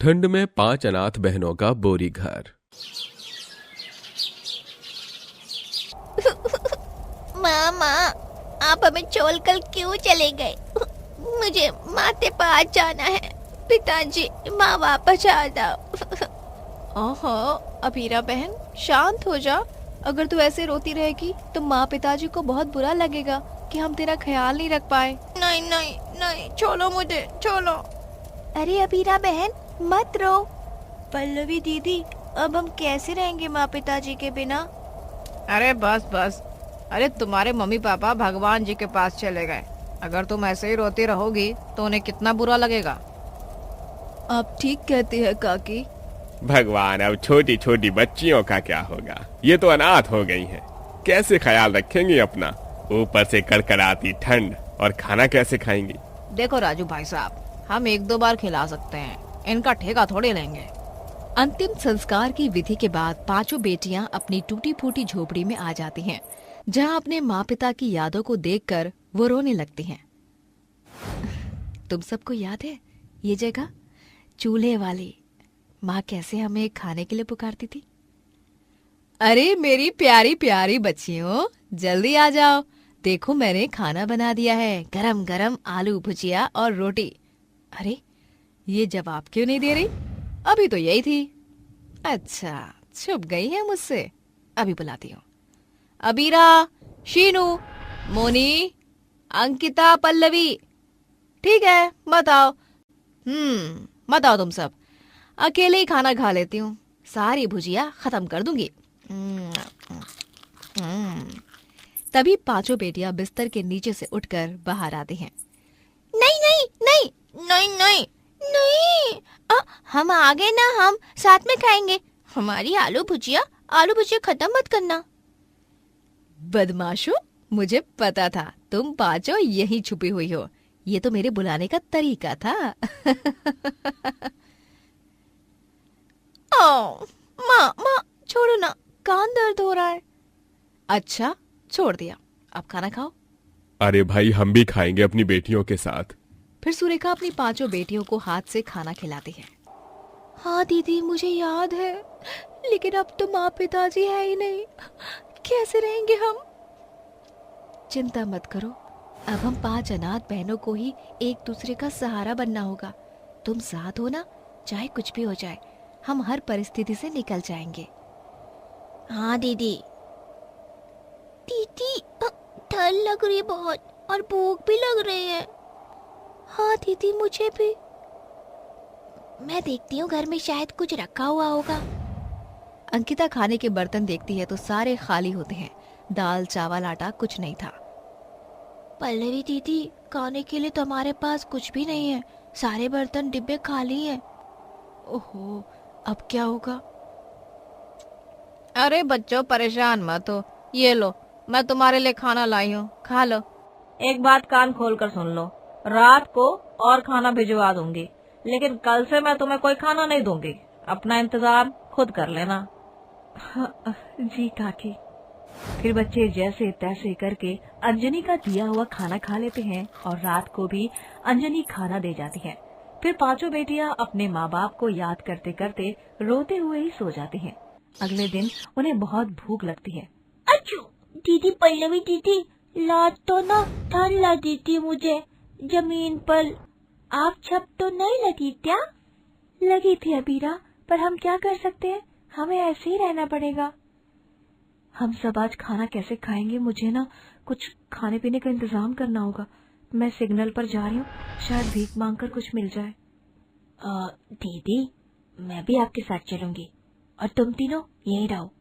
ठंड में 5 अनाथ बहनों का बोरी घर। मामा, आप हमें छोड़कर क्यों चले गए? मुझे माते पास जाना है। पिताजी, माँ वापस आ जाओ। ओहो अबीरा बहन, शांत हो जा। अगर तू ऐसे रोती रहेगी तो माँ पिताजी को बहुत बुरा लगेगा कि हम तेरा ख्याल नहीं रख पाए। नहीं नहीं नहीं, छोड़ो मुझे, छोड़ो। अरे अबीरा बहन, मत रो। पल्लवी दीदी, अब हम कैसे रहेंगे माँ पिताजी के बिना? अरे बस बस, अरे तुम्हारे मम्मी पापा भगवान जी के पास चले गए। अगर तुम ऐसे ही रोती रहोगी तो उन्हें कितना बुरा लगेगा। आप ठीक कहती है काकी। भगवान, अब छोटी छोटी बच्चियों का क्या होगा? ये तो अनाथ हो गई हैं। कैसे ख्याल रखेंगी अपना? ऊपर से कड़कड़ाती ठंड, और खाना कैसे खाएंगी? देखो राजू भाई साहब, हम 1-2 बार खिला सकते हैं, इनका ठेका थोड़ी लेंगे। अंतिम संस्कार की विधि के बाद 5 बेटियां अपनी टूटी फूटी झोपड़ी में आ जाती हैं, जहां अपने माँ पिता की यादों को देखकर वो रोने लगती हैं। तुम सबको याद है ये जगह, चूल्हे वाली? माँ कैसे हमें खाने के लिए पुकारती थी। अरे मेरी प्यारी प्यारी बच्चियों, जल्दी आ जाओ, देखो मैंने खाना बना दिया है, गरम गरम आलू भुजिया और रोटी। अरे ये जवाब क्यों नहीं दे रही? अभी तो यही थी। अच्छा, छुप गई है मुझसे, अभी बुलाती हूँ। अबीरा, शीनू, मोनी, अंकिता, पल्लवी, ठीक है मत आओ। मत आओ तुम सब, अकेले ही खाना खा लेती हूँ, सारी भुजिया खत्म कर दूंगी। तभी 5 बेटियां बिस्तर के नीचे से उठकर बाहर आती हैं। नहीं नहीं नहीं नहीं नहीं नहीं, हम आगे ना, हम साथ में खाएंगे। हमारी आलू भुजिया खत्म मत करना। बदमाशों, मुझे पता था तुम 5 यहीं छुपी हुई हो। ये तो मेरे बुलाने का तरीका था। माँ छोड़ो ना, कान दर्द हो रहा है। अच्छा, छोड़ दिया, अब खाना खाओ। अरे भाई, हम भी खाएंगे अपनी बेटियों के साथ। फिर सुरेखा अपनी 5 बेटियों को हाथ से खाना खिलाती है। हाँ दीदी, मुझे याद है, लेकिन अब तो माँ पिताजी है ही नहीं, कैसे रहेंगे हम? चिंता मत करो, अब हम 5 अनाथ बहनों को ही एक दूसरे का सहारा बनना होगा। तुम साथ हो ना, चाहे कुछ भी हो जाए, हम हर परिस्थिति से निकल जाएंगे। हाँ दीदी। दीदी, ठंड लग रही है बहुत, और भूख भी लग रही है। हाँ दीदी, मुझे भी। मैं देखती हूँ घर में शायद कुछ रखा हुआ होगा। अंकिता खाने के बर्तन देखती है तो सारे खाली होते हैं, दाल चावल आटा कुछ नहीं था। पल्लवी दीदी, खाने के लिए तो हमारे पास कुछ भी नहीं है, सारे बर्तन डिब्बे खाली हैं। ओहो, अब क्या होगा? अरे बच्चों, परेशान मत हो, ये लो, मैं तुम्हारे लिए खाना लाई हूँ, खा लो। एक बात कान खोल कर सुन लो, रात को और खाना भिजवा दूंगी, लेकिन कल से मैं तुम्हें कोई खाना नहीं दूंगी। अपना इंतजाम खुद कर लेना। जी काकी। फिर बच्चे जैसे तैसे करके अंजनी का दिया हुआ खाना खा लेते हैं, और रात को भी अंजनी खाना दे जाती है। फिर 5 बेटियां अपने माँ बाप को याद करते करते रोते हुए ही सो जाती हैं। अगले दिन उन्हें बहुत भूख लगती है। अच्छू दीदी, पल्लवी दीदी, लात तो ना ठंड लगी थी मुझे, जमीन पर आप छप तो नहीं लगी क्या? लगी थी अबीरा, पर हम क्या कर सकते हैं, हमें ऐसे ही रहना पड़ेगा। हम सब आज खाना कैसे खाएंगे? मुझे ना कुछ खाने पीने का इंतजाम करना होगा। मैं सिग्नल पर जा रही हूँ, शायद भीख मांगकर कुछ मिल जाए। दीदी, मैं भी आपके साथ चलूंगी, और तुम तीनों यहीं रहो।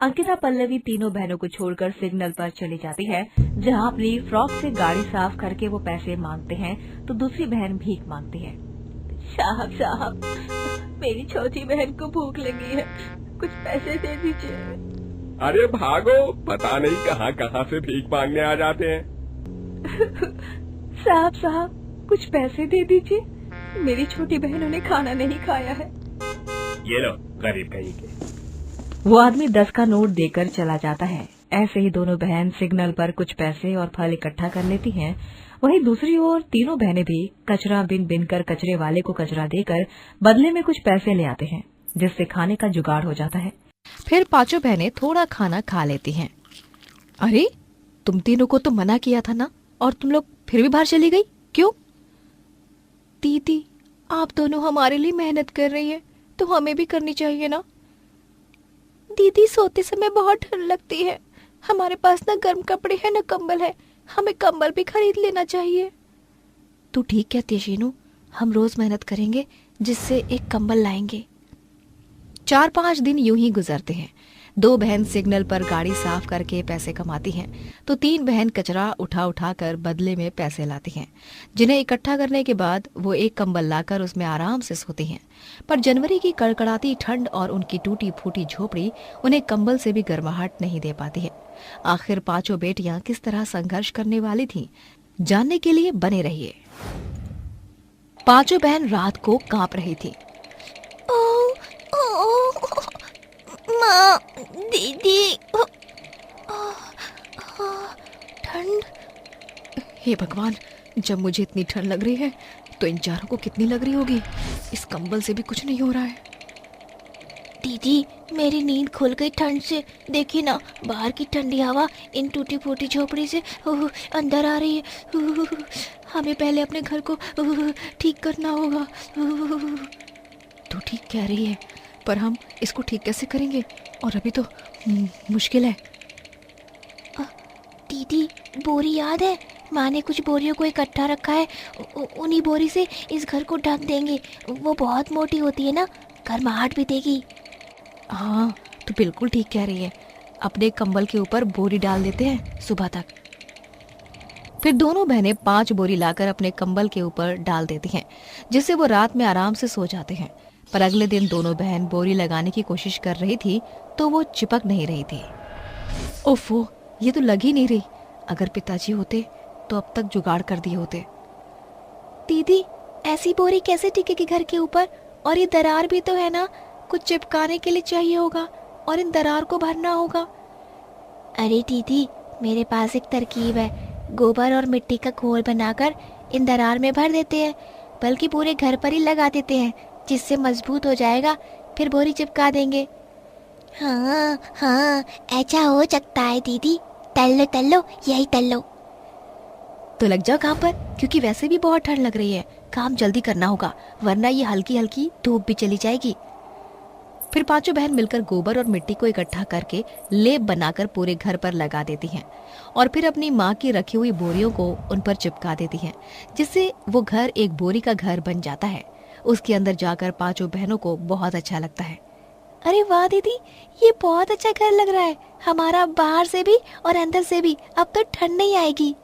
अंकिता पल्लवी तीनों बहनों को छोड़कर सिग्नल पर चली जाती है, जहाँ अपनी फ्रॉक से गाड़ी साफ करके वो पैसे मांगते हैं तो दूसरी बहन भीख मांगती है। साहब, मेरी छोटी बहन को भूख लगी है, कुछ पैसे दे दीजिए। अरे भागो, पता नहीं कहाँ कहाँ से भीख मांगने आ जाते हैं। साहब, कुछ पैसे दे दीजिए, मेरी छोटी बहनों ने खाना नहीं खाया है। ये लो, गरीब कहीं के। वो आदमी 10 का नोट देकर चला जाता है। ऐसे ही दोनों बहन सिग्नल पर कुछ पैसे और फल इकट्ठा कर लेती हैं वहीं दूसरी ओर तीनों बहनें भी कचरा बिन बिन कर कचरे वाले को कचरा देकर बदले में कुछ पैसे ले आते हैं, जिससे खाने का जुगाड़ हो जाता है। फिर पांचों बहनें थोड़ा खाना खा लेती हैं। अरे, तुम तीनों को तो मना किया था ना, और तुम लोग फिर भी बाहर चली गई, क्यों? दीदी, आप दोनों हमारे लिए मेहनत कर रही हैं, तो हमें भी करनी चाहिए ना। दीदी, सोते समय बहुत ठंड लगती है, हमारे पास ना गर्म कपड़े हैं ना कंबल है, हमें कंबल भी खरीद लेना चाहिए। तू ठीक कहती है शीनू, हम रोज मेहनत करेंगे, जिससे एक कंबल लाएंगे। 4-5 दिन यूं ही गुजरते हैं। 2 बहन सिग्नल पर गाड़ी साफ करके पैसे कमाती हैं, तो 3 बहन कचरा उठा उठा कर बदले में पैसे लाती हैं, जिन्हें इकट्ठा करने के बाद वो एक कंबल लाकर उसमें आराम से सोती हैं। पर जनवरी की कड़कड़ाती ठंड और उनकी टूटी फूटी झोपड़ी उन्हें कंबल से भी गर्माहट नहीं दे पाती है। आखिर पांचों बेटियां किस तरह संघर्ष करने वाली थीं, जानने के लिए बने रहिए। पांचों बहन रात को कांप रही थी। माँ, दीदी, ठंड। हे भगवान, जब मुझे इतनी ठंड लग रही है तो इन चारों को कितनी लग रही होगी। इस कंबल से भी कुछ नहीं हो रहा है। दीदी, मेरी नींद खुल गई ठंड से। देखिए ना, बाहर की ठंडी हवा इन टूटी फूटी झोपड़ी से अंदर आ रही है। हमें पहले अपने घर को ठीक करना होगा। तू ठीक कह रही है, पर हम इसको ठीक कैसे करेंगे, और अभी तो मुश्किल है। दीदी, बोरी याद है? माँ ने कुछ बोरियों को इकट्ठा रखा है, उन्हीं बोरी से इस घर को ढक देंगे। वो बहुत मोटी होती है ना, गर्माहट भी देगी। हाँ, तू बिल्कुल ठीक कह रही है। अपने कंबल के ऊपर बोरी डाल देते हैं सुबह तक। फिर दोनों बहनें 5 बोरी लाकर अपने कंबल के ऊपर डाल देती हैं, जिससे वो रात में आराम से सो जाते हैं। पर अगले दिन दोनों बहन बोरी लगाने की कोशिश कर रही थी तो वो चिपक नहीं रही थी। ओफो, ये तो लग ही नहीं रही। अगर पिताजी होते तो अब तक जुगाड़ कर दिए होते। दीदी, ऐसी बोरी कैसे टिकेगी घर के ऊपर? और ये दरार भी तो है ना, कुछ चिपकाने के लिए चाहिए होगा और इन दरार को भरना होगा। अरे दीदी, मेरे पास एक तरकीब है। गोबर और मिट्टी का घोल बनाकर इन दरार में भर देते हैं, बल्कि पूरे घर पर ही लगा देते हैं, जिससे मजबूत हो जाएगा। फिर बोरी चिपका देंगे। हाँ हाँ, ऐसा हो सकता है दीदी। तल लो, यही तल लो। तो लग जाओ काम पर, क्योंकि वैसे भी बहुत ठंड लग रही है। काम जल्दी करना होगा, वरना ये हल्की हल्की धूप भी चली जाएगी। फिर पांचों बहन मिलकर गोबर और मिट्टी को इकट्ठा करके लेप बनाकर पूरे घर पर लगा देती हैं, और फिर अपनी माँ की रखी हुई बोरियों को उन पर चिपका देती हैं, जिससे वो घर एक बोरी का घर बन जाता है। उसके अंदर जाकर पांचों बहनों को बहुत अच्छा लगता है। अरे वाह दीदी, ये बहुत अच्छा घर लग रहा है। हमारा बाहर से भी और अंदर से भी अब तो ठंड नहीं आएगी।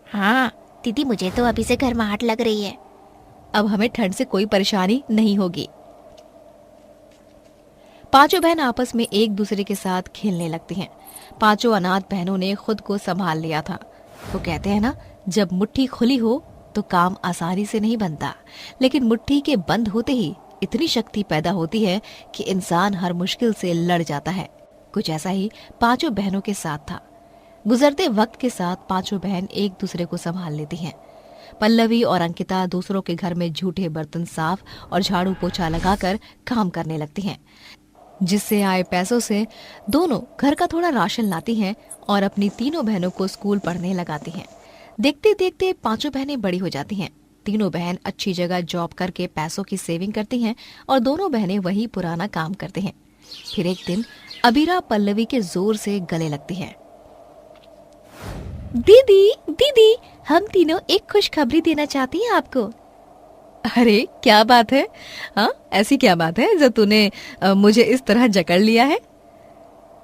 हाँ दीदी, मुझे तो अभी से गर्माहट लग रही है। अब हमें ठंड से कोई परेशानी नहीं होगी। पांचों बहन आपस में एक दूसरे के साथ खेलने लगती हैं। पांचों अनाथ बहनों ने खुद को संभाल लिया था। वो कहते हैं ना, जब मुट्ठी खुली हो तो काम आसानी से नहीं बनता, लेकिन मुट्ठी के बंद होते ही इतनी शक्ति पैदा होती है कि इंसान हर मुश्किल से लड़ जाता है। कुछ ऐसा ही पांचों बहनों के साथ था। गुजरते वक्त के साथ पांचों बहन एक दूसरे को संभाल लेती हैं। पल्लवी और अंकिता दूसरों के घर में झूठे बर्तन साफ और झाड़ू पोछा लगाकर काम करने लगती हैं, जिससे आए पैसों से दोनों घर का थोड़ा राशन लाती हैं और अपनी तीनों बहनों को स्कूल पढ़ने लगाती हैं। देखते देखते पांचों बहनें बड़ी हो जाती हैं। तीनों बहन अच्छी जगह जॉब करके पैसों की सेविंग करती हैं और दोनों बहनें वही पुराना काम करते हैं। फिर एक दिन अबीरा पल्लवी के जोर से गले लगती है। दीदी दीदी, हम तीनों एक खुशखबरी देना चाहती हैं आपको। अरे क्या बात है? हाँ, ऐसी क्या बात है जो तूने मुझे इस तरह जकड़ लिया है?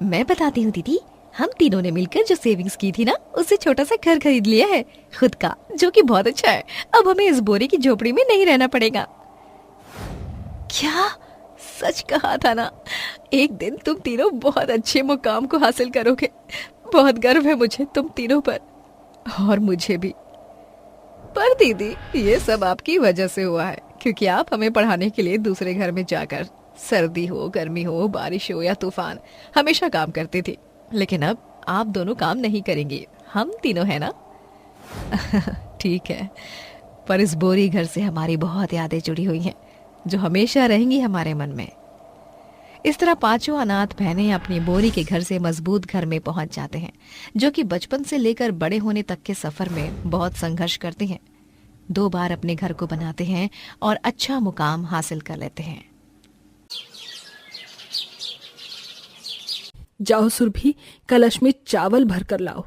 मैं बताती हूँ दीदी, हम तीनों ने मिलकर जो सेविंग्स की थी ना, उससे छोटा सा घर खरीद लिया है खुद का, जो कि बहुत अच्छा है। अब हमें इस बोरी की झोपड़ी में नहीं रहना पड़ेगा। क्या सच कहा था ना? एक दिन तुम तीनों बहुत अच्छे मुकाम को हासिल करोगे। बहुत गर्व है मुझे तुम तीनों पर, और मुझे भी। पर दीदी, ये सब आपकी वजह से हुआ है, क्योंकि आप हमें पढ़ाने के लिए दूसरे घर में जाकर सर्दी हो, गर्मी हो, बारिश हो या तूफान, हमेशा काम करती थी। लेकिन अब आप दोनों काम नहीं करेंगे, हम तीनों है ना। ठीक है, पर इस बोरी घर से हमारी बहुत यादें जुड़ी हुई हैं जो हमेशा रहेंगी हमारे मन में। इस तरह पांचों अनाथ बहनें अपनी बोरी के घर से मजबूत घर में पहुंच जाते हैं, जो कि बचपन से लेकर बड़े होने तक के सफर में बहुत संघर्ष करते हैं। 2 बार अपने घर को बनाते हैं और अच्छा मुकाम हासिल कर लेते हैं। जाओ सुरभि, कलश में चावल भर कर लाओ।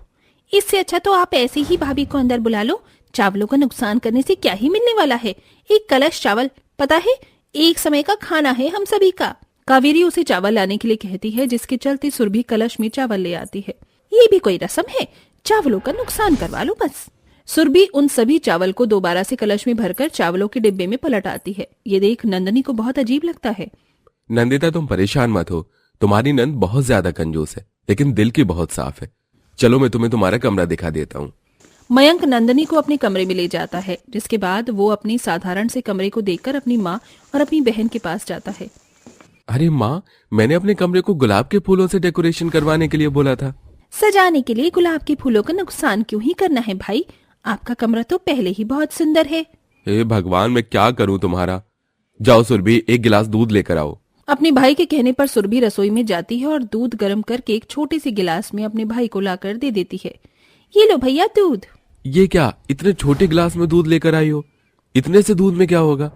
इससे अच्छा तो आप ऐसे ही भाभी को अंदर बुला लो। चावलों का नुकसान करने से क्या ही मिलने वाला है। एक कलश चावल, पता है, एक समय का खाना है हम सभी का। कावेरी उसे चावल लाने के लिए कहती है, जिसके चलते सुरभि कलश में चावल ले आती है। ये भी कोई रस्म है? चावलों का नुकसान करवा लो बस। सुरभि उन सभी चावल को दोबारा से कलश में भरकर चावलों के डिब्बे में पलट आती है। ये देख नंदनी को बहुत अजीब लगता है। नंदिता, तुम परेशान मत हो, तुम्हारी नंद बहुत ज्यादा कंजूस है, लेकिन दिल की बहुत साफ है। चलो मैं तुम्हें तुम्हारा कमरा दिखा देता हूँ। मयंक नंदनी को अपने कमरे में ले जाता है, जिसके बाद वो अपनी साधारण से कमरे को देखकर अपनी माँ और अपनी बहन के पास जाता है। अरे माँ, मैंने अपने कमरे को गुलाब के फूलों से डेकोरेशन करवाने के लिए बोला था। सजाने के लिए गुलाब के फूलों का नुकसान क्यों ही करना है भाई? आपका कमरा तो पहले ही बहुत सुंदर है। हे भगवान, मैं क्या करूँ तुम्हारा। जाओ सुरभि, 1 गिलास दूध लेकर आओ। अपने भाई के कहने पर सुरभि रसोई में जाती है और दूध गर्म करके एक छोटे से गिलास में अपने भाई को लाकर दे देती है। ये लो भैया दूध। ये क्या, इतने छोटे गिलास में दूध लेकर आई हो? इतने से दूध में क्या होगा?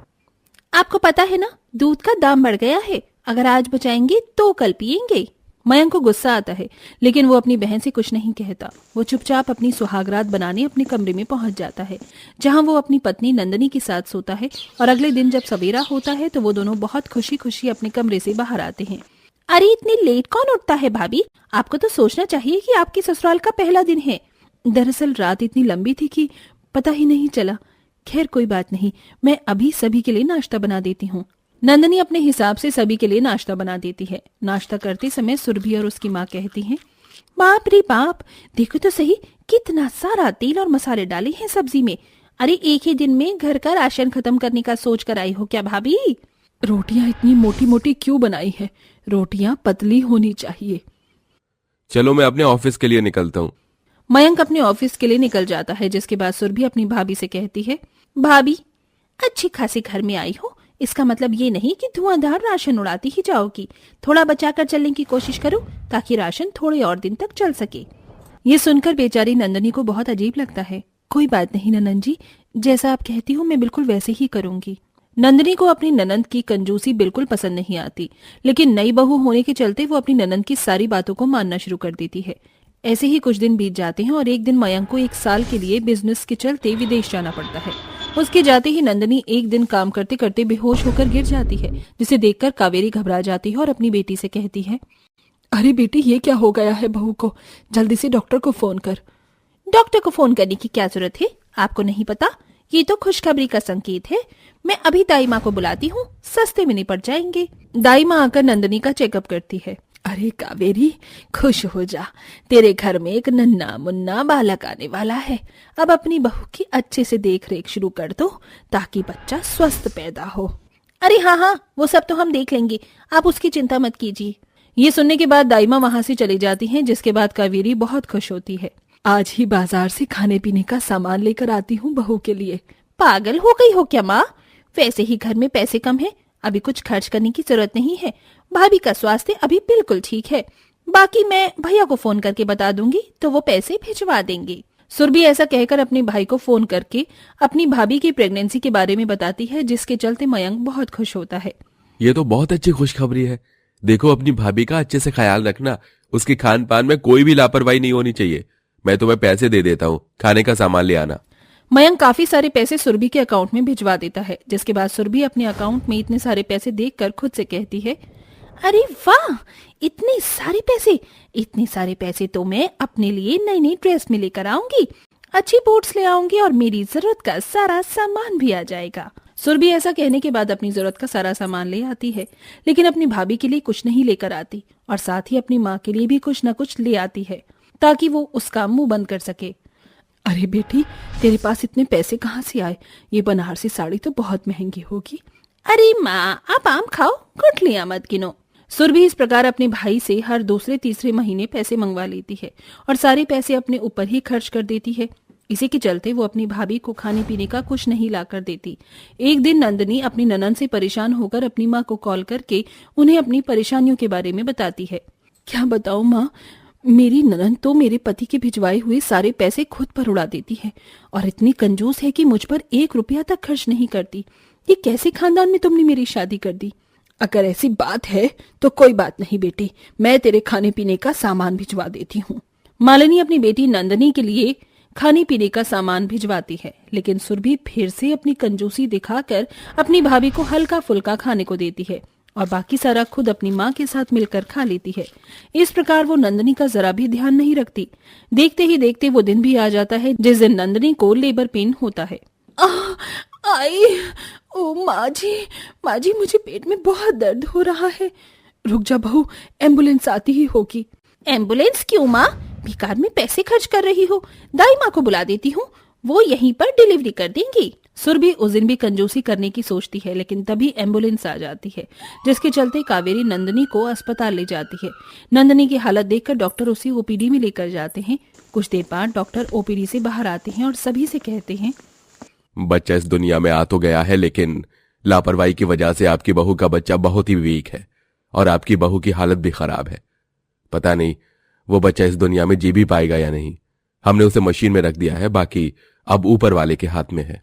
आपको पता है ना, दूध का दाम बढ़ गया है। अगर आज बचाएंगे तो कल पियेंगे। मयंक को गुस्सा आता है, लेकिन वो अपनी बहन से कुछ नहीं कहता। वो चुपचाप अपनी सुहागरात बनाने अपने कमरे में पहुंच जाता है, जहां वो अपनी पत्नी नंदनी के साथ सोता है। और अगले दिन जब सवेरा होता है तो वो दोनों बहुत खुशी खुशी अपने कमरे से बाहर आते हैं। अरे इतनी लेट कौन उठता है भाभी? आपको तो सोचना चाहिए कि आपके ससुराल का पहला दिन है। दरअसल रात इतनी लंबी थी कि पता ही नहीं चला। खैर कोई बात नहीं, मैं अभी सभी के लिए नाश्ता बना देती हूँ। नंदनी अपने हिसाब से सभी के लिए नाश्ता बना देती है। नाश्ता करते समय सुरभि और उसकी माँ कहती हैं, बाप रे बाप, देखो तो सही कितना सारा तेल और मसाले डाले हैं सब्जी में। अरे एक ही दिन में घर का राशन खत्म करने का सोच कर आई हो क्या भाभी? रोटियां इतनी मोटी मोटी क्यों बनाई है? रोटियां पतली होनी चाहिए। चलो मैं अपने ऑफिस के लिए निकलता हूँ। मयंक अपने ऑफिस के लिए निकल जाता है, जिसके बाद सुरभि अपनी भाभी से कहती है, भाभी अच्छी खासी घर में आई हो, इसका मतलब ये नहीं कि धुआंधार राशन उड़ाती ही जाओगी। थोड़ा बचाकर चलने की कोशिश करो ताकि राशन थोड़े और दिन तक चल सके। ये सुनकर बेचारी नंदनी को बहुत अजीब लगता है। कोई बात नहीं ननन जी, जैसा आप कहती हो मैं बिल्कुल वैसे ही करूंगी। नंदनी को अपनी ननंद की कंजूसी बिल्कुल पसंद नहीं आती, लेकिन नई बहू होने के चलते वो अपनी ननंद की सारी बातों को मानना शुरू कर देती है। ऐसे ही कुछ दिन बीत जाते हैं और एक दिन मयंक को 1 साल के लिए बिजनेस के चलते विदेश जाना पड़ता है। उसके जाते ही नंदनी एक दिन काम करते करते बेहोश होकर गिर जाती है, जिसे देखकर कावेरी घबरा जाती है और अपनी बेटी से कहती है, अरे बेटी ये क्या हो गया है बहू को? जल्दी से डॉक्टर को फोन कर। डॉक्टर को फोन करने की क्या जरूरत है? आपको नहीं पता? ये तो खुशखबरी का संकेत है। मैं अभी दाई माँ को बुलाती हूँ, सस्ते में निपट जाएंगे। दाई माँ आकर नंदनी का चेकअप करती है। अरे कावेरी खुश हो जा, तेरे घर में एक नन्ना मुन्ना बालक आने वाला है। अब अपनी बहू की अच्छे से देख रेख शुरू कर दो ताकि बच्चा स्वस्थ पैदा हो। अरे हाँ हाँ, वो सब तो हम देख लेंगे, आप उसकी चिंता मत कीजिए। ये सुनने के बाद दाई माँ वहां से चली जाती हैं, जिसके बाद कावेरी बहुत खुश होती है। आज ही बाजार से खाने पीने का सामान लेकर आती हूँ बहू के लिए। पागल हो गई हो क्या माँ? वैसे ही घर में पैसे कम है, अभी कुछ खर्च करने की जरूरत नहीं है। भाभी का स्वास्थ्य अभी बिल्कुल ठीक है। बाकी मैं भैया को फोन करके बता दूंगी तो वो पैसे भिजवा देंगे। सुरभि ऐसा कहकर अपने भाई को फोन करके अपनी भाभी की प्रेगनेंसी के बारे में बताती है, जिसके चलते मयंक बहुत खुश होता है। ये तो बहुत अच्छी खुशखबरी है। देखो अपनी भाभी का अच्छे से ख्याल रखना, उसके खान पान में कोई भी लापरवाही नहीं होनी चाहिए। मैं तुम्हें पैसे दे देता हूँ, खाने का सामान ले आना। मयंक काफी सारे पैसे सुरभि के अकाउंट में भिजवा देता है, जिसके बाद सुरभि अपने अकाउंट में इतने सारे पैसे देखकर खुद से कहती है, अरे वाह, इतने सारे पैसे तो मैं अपने लिए नई नई ड्रेस में लेकर आऊंगी, अच्छी बूट्स ले आऊंगी और मेरी जरूरत का सारा सामान भी आ जाएगा। सुरभि ऐसा कहने के बाद अपनी जरूरत का सारा सामान ले आती है, लेकिन अपनी भाभी के लिए कुछ नहीं लेकर आती और साथ ही अपनी माँ के लिए भी कुछ न कुछ ले आती है ताकि वो उसका मुंह बंद कर सके। अरे बेटी, तेरे पास इतने पैसे कहाँ से आए? ये बनारसी साड़ी तो बहुत महंगी होगी। अरे माँ, आप आम खाओ, गुठलियां मत गिनो। सुरभि इस प्रकार अपने भाई से हर दूसरे तीसरे महीने पैसे मंगवा लेती है और सारे पैसे अपने ऊपर ही खर्च कर देती है। इसी के चलते वो अपनी भाभी को खाने पीने का कुछ नहीं ला कर देती। एक दिन नंदनी अपनी ननद से परेशान होकर अपनी माँ को कॉल करके उन्हें अपनी परेशानियों के बारे में बताती है। क्या बताऊं माँ, मेरी ननद तो मेरे पति के भिजवाए हुए सारे पैसे खुद पर उड़ा देती है और इतनी कंजूस है कि मुझ पर 1 रुपया तक खर्च नहीं करती। ये कैसे खानदान में तुमने मेरी शादी कर दी? अगर ऐसी बात है तो कोई बात नहीं बेटी, मैं तेरे खाने पीने का सामान भिजवा देती हूँ। मालिनी अपनी बेटी नंदनी के लिए खाने पीने का सामान भिजवाती है, लेकिन सुरभि फिर से अपनी कंजूसी दिखाकर अपनी भाभी को हल्का फुल्का खाने को देती है और बाकी सारा खुद अपनी माँ के साथ मिलकर खा लेती है। इस प्रकार वो नंदनी का जरा भी ध्यान नहीं रखती। देखते ही देखते वो दिन भी आ जाता है जिस दिन नंदनी को लेबर पेन होता है। आई, ओ माँ जी मुझे पेट में बहुत दर्द हो रहा है। रुक जा बहू, एम्बुलेंस आती ही होगी। एम्बुलेंस क्यों माँ? बेकार में पैसे खर्च कर रही हो। दाई माँ को बुला देती हूँ, वो यहीं पर डिलीवरी कर देंगी। सुरभि उस दिन भी कंजूसी करने की सोचती है, लेकिन तभी एम्बुलेंस आ जाती है, जिसके चलते कावेरी नंदनी को अस्पताल ले जाती है। नंदनी की हालत देखकर डॉक्टर उसे ओपीडी में लेकर जाते हैं। कुछ देर बाद डॉक्टर ओपीडी से बाहर आते हैं और सभी से कहते हैं, बच्चा इस दुनिया में आ तो गया है, लेकिन लापरवाही की वजह से आपकी बहू का बच्चा बहुत ही वीक है और आपकी बहू की हालत भी खराब है। पता नहीं वो बच्चा इस दुनिया में जी भी पाएगा या नहीं। हमने उसे मशीन में रख दिया है, बाकी अब ऊपर वाले के हाथ में है।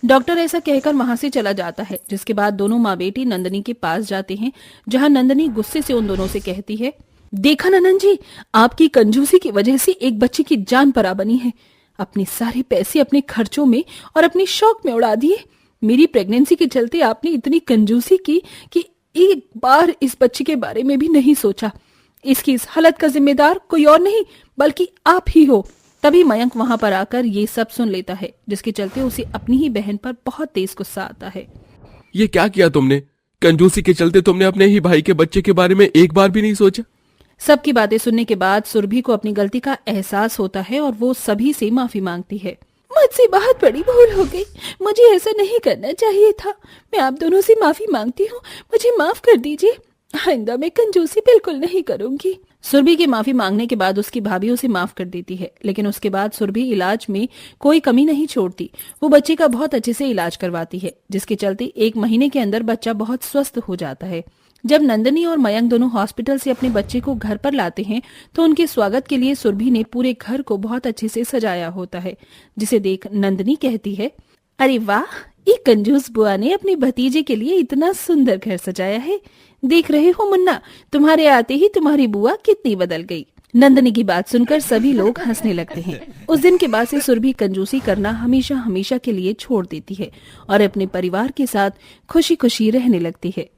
डॉक्टर ऐसा कहकर वहां से चला जाता है, जिसके बाद दोनों माँ बेटी नंदनी के पास जाते हैं, जहां नंदनी गुस्से से उन दोनों से कहती है, देखा ननन जी, आपकी कंजूसी की वजह से एक बच्चे की जान परा बनी है। अपने सारे पैसे अपने खर्चों में और अपने शौक में उड़ा दिए। मेरी प्रेगनेंसी के चलते आपने इतनी कंजूसी की कि एक बार इस बच्चे के बारे में भी नहीं सोचा। इसकी इस हालत का जिम्मेदार कोई और नहीं बल्कि आप ही हो। तभी मयंक वहां पर आकर ये सब सुन लेता है, जिसके चलते उसे अपनी ही बहन पर बहुत तेज गुस्सा आता है। ये क्या किया तुमने? कंजूसी के चलते तुमने अपने ही भाई के बच्चे के बारे में एक बार भी नहीं सोचा? सबकी बातें सुनने के बाद सुरभि को अपनी गलती का एहसास होता है और वो सभी से माफी मांगती है। मुझसे बहुत बड़ी भूल हो गई, मुझे ऐसा नहीं करना चाहिए था। मैं आप दोनों से माफी मांगती हूँ, मुझे माफ कर दीजिए। आइंदा मैं कंजूसी बिल्कुल नहीं करूंगी। सुरभि के माफी मांगने के बाद उसकी भाभी उसे माफ कर देती है, लेकिन उसके बाद सुरभि इलाज में कोई कमी नहीं छोड़ती। वो बच्चे का बहुत अच्छे से इलाज करवाती है, जिसके चलते 1 महीने के अंदर बच्चा बहुत स्वस्थ हो जाता है। जब नंदनी और मयंक दोनों हॉस्पिटल से अपने बच्चे को घर पर लाते हैं, तो उनके स्वागत के लिए सुरभि ने पूरे घर को बहुत अच्छे से सजाया होता है, जिसे देख नंदनी कहती है, अरे वाह, ये कंजूस बुआ ने अपने भतीजे के लिए इतना सुंदर घर सजाया है। देख रहे हो मुन्ना, तुम्हारे आते ही तुम्हारी बुआ कितनी बदल गई। नंदनी की बात सुनकर सभी लोग हंसने लगते हैं। उस दिन के बाद से सुरभि कंजूसी करना हमेशा हमेशा के लिए छोड़ देती है और अपने परिवार के साथ खुशी खुशी रहने लगती है।